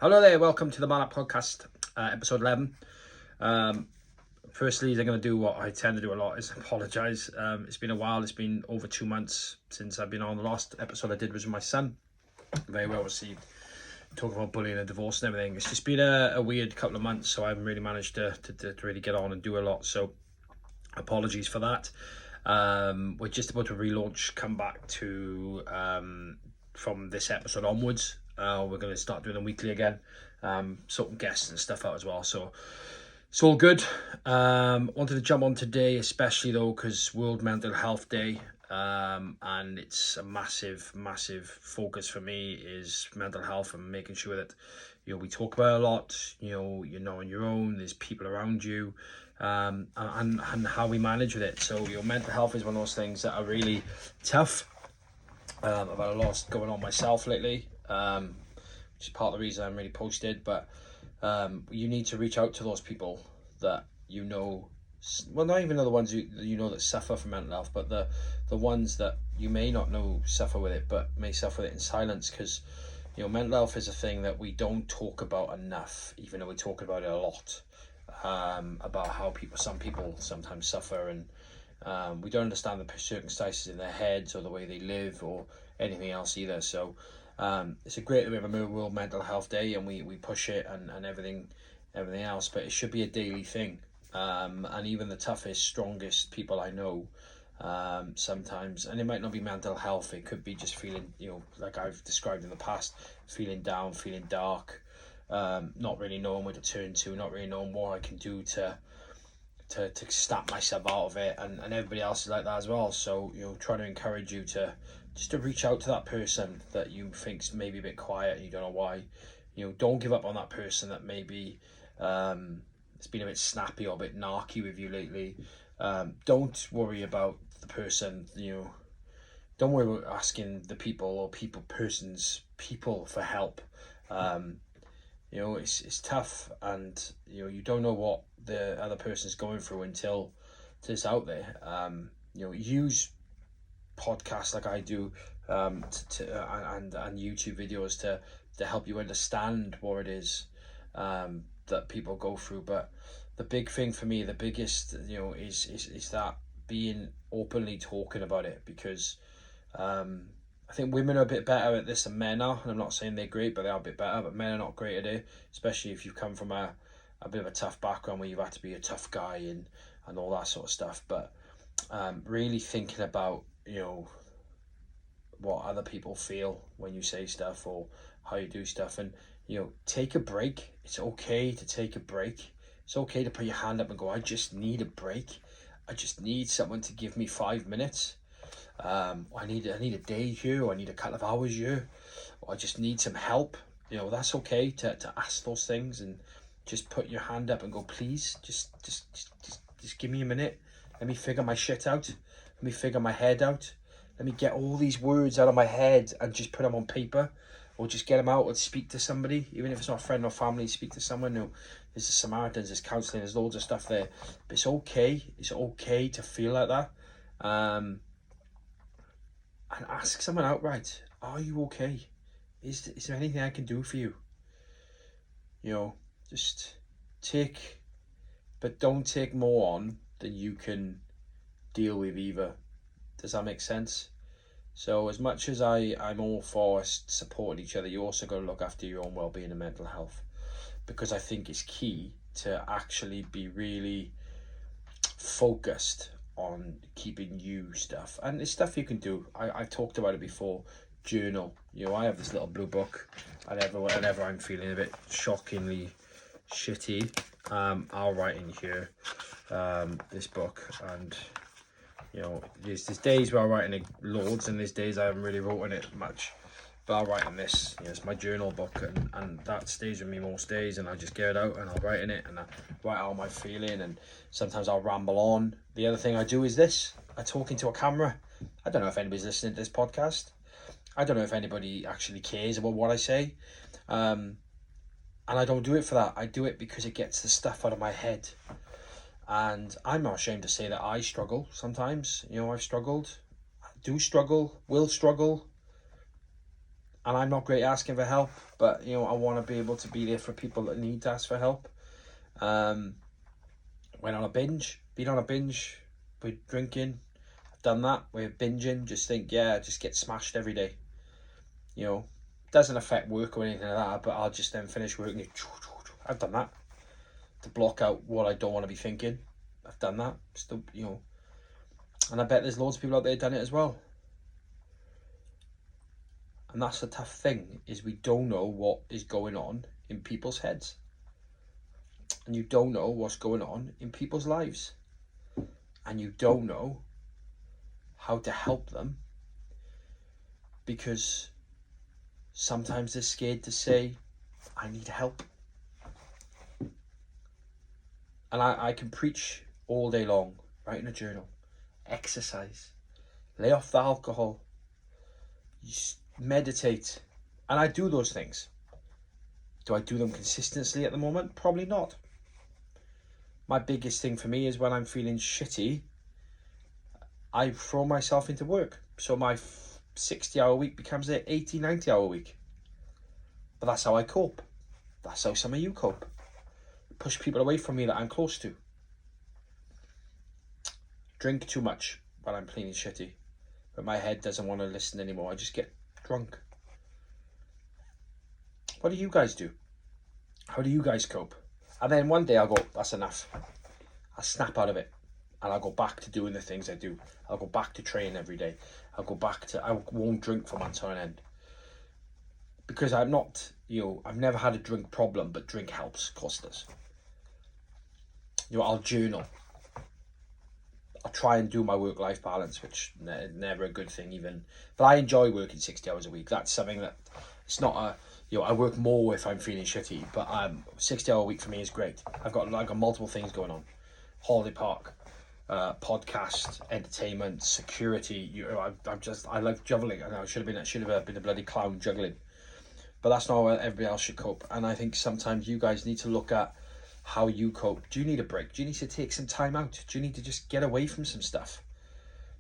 Hello there, welcome to the Man Up Podcast, episode 11. Firstly, I'm going to do what I tend to do a lot, is apologise. It's been a while, it's been over 2 months since I've been on. The last episode I did was with my son, very well received, talking about bullying and divorce and everything. It's just been a weird couple of months, so I haven't really managed to really get on and do a lot, so apologies for that. We're just about to relaunch, come back to from this episode onwards. We're going to start doing them weekly again, sorting guests and stuff out as well, so it's all good. Wanted to jump on today, especially though because World Mental Health Day, and it's a massive focus for me is mental health and making sure that we talk about it a lot. You're not on your own, there's people around you, and how we manage with it. So mental health is one of those things that are really tough. I've had a lot going on myself lately, which is part of the reason I'm really posted. But you need to reach out to those people that well, not even the ones that suffer from mental health, but the ones that you may not know suffer with it, but may suffer with it in silence. Because mental health is a thing that we don't talk about enough, even though we talk about it a lot. About how some people sometimes suffer, and we don't understand the circumstances in their heads or the way they live or anything else either. So it's a great that we have a World Mental Health Day, and we push it and everything else, but it should be a daily thing. And even the toughest, strongest people I know, sometimes, and it might not be mental health, it could be just feeling, like I've described in the past, feeling down, feeling dark, not really knowing where to turn to, not really knowing what I can do to snap myself out of it, and everybody else is like that as well. So trying to encourage you to reach out to that person that you think's maybe a bit quiet and you don't know why. Don't give up on that person that maybe it's been a bit snappy or a bit narky with you lately. Don't worry about the person. Don't worry about asking the people for help. It's tough, and you don't know what the other person's going through until it's out there. Use podcasts like I do, and YouTube videos to help you understand what it is that people go through. But the big thing for me, the biggest, is that being openly talking about it, because I think women are a bit better at this than men are, and I'm not saying they're great, but they are a bit better. But men are not great at it, especially if you've come from a bit of a tough background where you've had to be a tough guy and all that sort of stuff. But really thinking about what other people feel when you say stuff or how you do stuff, and take a break. It's okay to take a break. It's okay to put your hand up and go, I just need a break. I just need someone to give me 5 minutes. I need a day here, or I need a couple of hours here, or I just need some help. That's okay to ask those things, and just put your hand up and go, please, just give me a minute. Let me figure my shit out. Let me figure my head out. Let me get all these words out of my head and just put them on paper, or just get them out and speak to somebody, even if it's not a friend or family. Speak to someone. There's the Samaritans, there's counselling, there's loads of stuff there. But it's okay. It's okay to feel like that. And ask someone outright, are you okay? Is there anything I can do for you? Just take, but don't take more on than you can deal with either. Does that make sense? So as much as I'm all for us supporting each other, you also got to look after your own well-being and mental health, because I think it's key to actually be really focused on keeping you stuff, and it's stuff you can do. I've talked about it before. Journal. I have this little blue book, and whenever I'm feeling a bit shockingly shitty, I'll write in here, this book. And there's days where I write in it loads, and there's days I haven't really wrote in it much, but I'll write in this. It's my journal book, and that stays with me most days, and I just get it out and I'll write in it, and I write out my feeling, and sometimes I'll ramble on. The other thing I do is this: I talk into a camera. I don't know if anybody's listening to this podcast. I don't know if anybody actually cares about what I say, and I don't do it for that. I do it because it gets the stuff out of my head. And I'm not ashamed to say that I struggle sometimes. I've struggled, do struggle, will struggle, and I'm not great at asking for help. But, you know, I want to be able to be there for people that need to ask for help. Went on a binge. Been on a binge with drinking. I've done that. We're binging. Just think, just get smashed every day. You know, doesn't affect work or anything like that, but I'll just then finish work and I've done that. To block out what I don't want to be thinking. I've done that. Still, you know. And I bet there's loads of people out there done it as well. And that's the tough thing, is we don't know what is going on in people's heads. And you don't know what's going on in people's lives. And you don't know how to help them, because sometimes they're scared to say, I need help. And I can preach all day long, write in a journal, exercise, lay off the alcohol, meditate. And I do those things. Do I do them consistently at the moment? Probably not. My biggest thing for me is when I'm feeling shitty, I throw myself into work. So my 60-hour week becomes an 80, 90-hour week. But that's how I cope. That's how some of you cope. Push people away from me that I'm close to. Drink too much when I'm feeling shitty. But my head doesn't want to listen anymore. I just get drunk. What do you guys do? How do you guys cope? And then one day I'll go, that's enough. I'll snap out of it. And I'll go back to doing the things I do. I'll go back to training every day. I won't drink for months on end. Because I'm not, I've never had a drink problem, but drink helps, of course it does. I'll journal. I'll try and do my work-life balance, which never a good thing even. But I enjoy working 60 hours a week. That's something that, it's not I work more if I'm feeling shitty, but 60-hour week for me is great. I've got multiple things going on. Holiday park, podcast, entertainment, security. I like juggling. I should have been a bloody clown juggling. But that's not how everybody else should cope. And I think sometimes you guys need to look at how you cope. Do you need a break? Do you need to take some time out? Do you need to just get away from some stuff?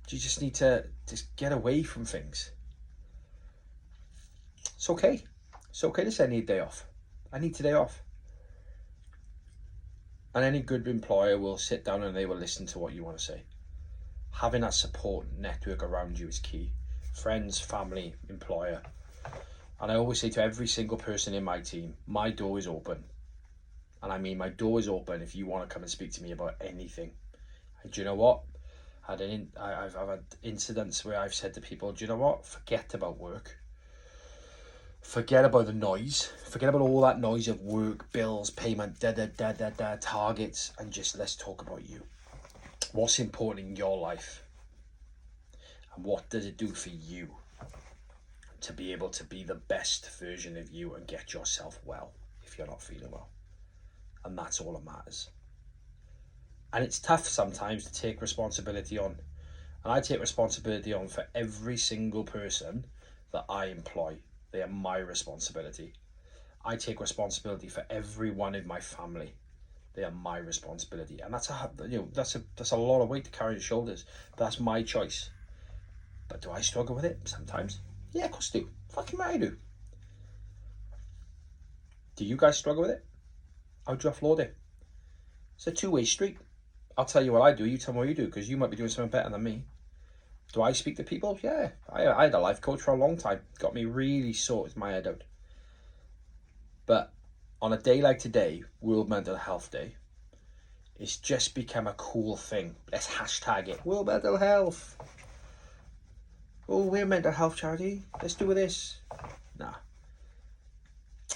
Do you just need to just get away from things? It's okay. It's okay to say I need a day off. I need today off. And any good employer will sit down and they will listen to what you want to say. Having that support network around you is key. Friends, family, employer. And I always say to every single person in my team, my door is open. And I mean, my door is open if you want to come and speak to me about anything. And do you know what? I've had incidents where I've said to people, do you know what? Forget about work. Forget about the noise. Forget about all that noise of work, bills, payment, targets, and just let's talk about you. What's important in your life? And what does it do for you to be able to be the best version of you and get yourself well if you're not feeling well? And that's all that matters. And it's tough sometimes to take responsibility on. And I take responsibility on for every single person that I employ. They are my responsibility. I take responsibility for everyone in my family. They are my responsibility. And that's a lot of weight to carry on your shoulders. But that's my choice. But do I struggle with it sometimes? Yeah, of course I do. Fucking right I do. Do you guys struggle with it? How do you offload it? It's a two-way street. I'll tell you what I do, you tell me what you do, because you might be doing something better than me. Do I speak to people? Yeah. I had a life coach for a long time. Got me really sorted my head out. But on a day like today, World Mental Health Day, it's just become a cool thing. Let's hashtag it. World Mental Health. Oh, we're a mental health charity. Let's do this. Nah.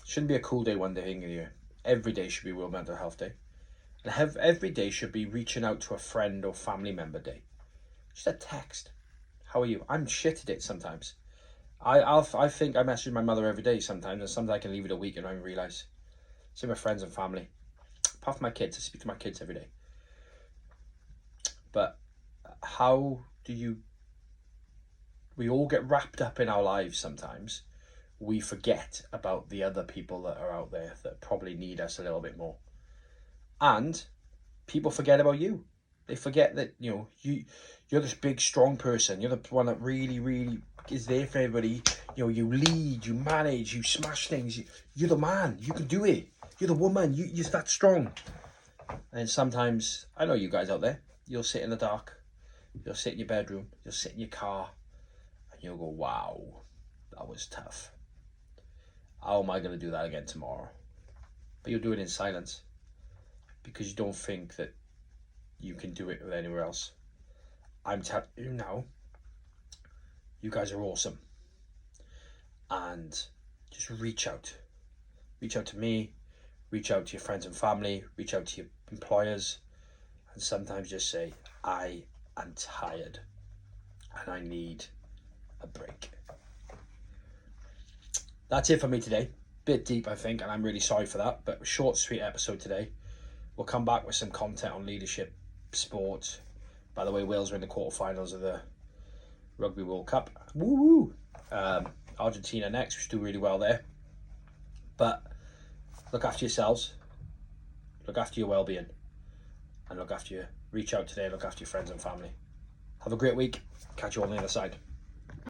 Shouldn't be a cool day one day in the year. Every day should be World Mental Health Day. And every day should be reaching out to a friend or family member day. Just a text. How are you? I'm shit at it sometimes. I think I message my mother every day sometimes, and sometimes I can leave it a week and I don't realise. See my friends and family. Apart from my kids, I speak to my kids every day. But how do we all get wrapped up in our lives sometimes. We forget about the other people that are out there that probably need us a little bit more. And people forget about you. They forget that, you're this big, strong person. You're the one that really, really is there for everybody. You know, you lead, you manage, you smash things. You're the man. You can do it. You're the woman. You're that strong. And sometimes, I know you guys out there, you'll sit in the dark. You'll sit in your bedroom. You'll sit in your car. And you'll go, wow, that was tough. How am I going to do that again tomorrow? But you'll do it in silence. Because you don't think that you can do it with anywhere else. I'm telling you now, you guys are awesome. And just reach out. Reach out to me. Reach out to your friends and family. Reach out to your employers. And sometimes just say, I am tired. And I need a break. That's it for me today. Bit deep, I think, and I'm really sorry for that. But a short, sweet episode today. We'll come back with some content on leadership, sport. By the way, Wales are in the quarterfinals of the Rugby World Cup. Woo! Argentina next, which do really well there. But look after yourselves. Look after your well-being. And reach out today, look after your friends and family. Have a great week. Catch you all on the other side.